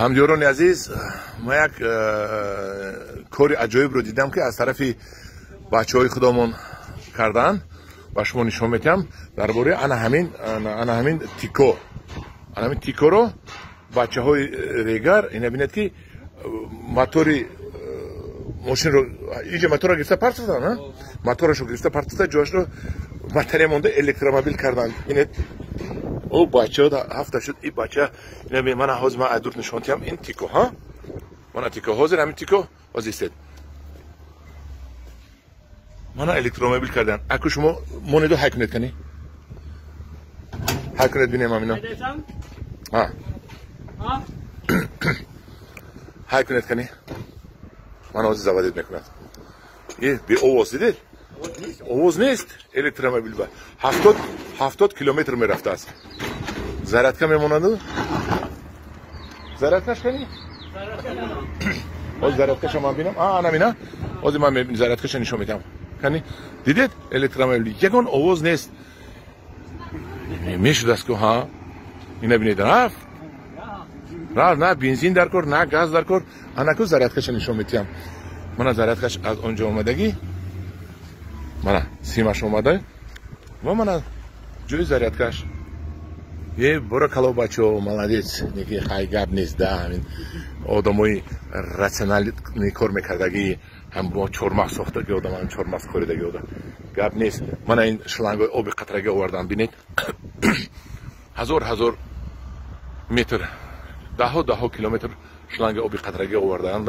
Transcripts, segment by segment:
ҳамдиёрони азиз, ман як кори аҷоибро дидам, ки аз тарафи бачаҳои худомон кардан. ба шумо нишон метиҳам дар бораи ана ҳамин тико. Ана ҳамин тикоро бачаҳои регар ина бинед, ки мотори мошинро инҷа моторро гирифта парт задан, моторашо гирифта парт зада, ҷоашро батарея монда электромобил кардан. Бинед о бача ҳафта шуд, ин бача ина бинед, мана ҳозир ман айдур нишон диҳам, ин тико, мана тико ҳозир ҳамин тико ҳозир истед. Мана электромобил кардан. Аку шумо монедо ҳай кунед кани. Ҳай кунед бинем амино. ҳай кунед кани. Мана ҳозир заводид мекунад. Бе овоз дидед? Овоз нест электромобил ба 70 километр мерафтааст. Зарядка мемонаду? Зарядкаш кани? ҳозир зарядкаша ман бинам. Ана бина. ҳозир ман зарядкаша нишон метиҳам. Кани дидед электромобил ягон овоз нест. Мешудааст ки ина бинед рафт на бензин дар кор, на газ дар кор. Анаку зарядкаша нишон метиҳам. Мана зарядкаш аз онҷо омадагӣ, мана симаш омада ва мана ҷои зарядкаш. Баракалло бачаҳо, молодец. Неки хай гап нест да, ҳамин одамои рационални кор мекардагӣ, ҳам бо чормағз сохтаги одам, ҳам чормағз коридаги одам. Гап нест. Мана ин шлангои оби қатраги овардам, бинед. ҳазор метр, даҳо километр шланги оби қатраги овардаанд.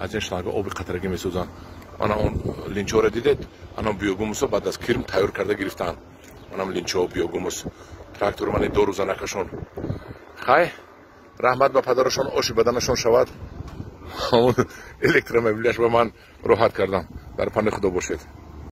Аз ин шланги оби қатраги месозанд. Ана он линчора дидед? Ана биогумусо баъд аз кирм тайёр карда гирифтаанд. Анам линчо биогумус. Трактор мани 2 рӯза накашон. Хай, раҳмат ба падарашон, оши баданашон шавад. Электромобилаш ба ман роҳат кардам. Дар пани худо бошед.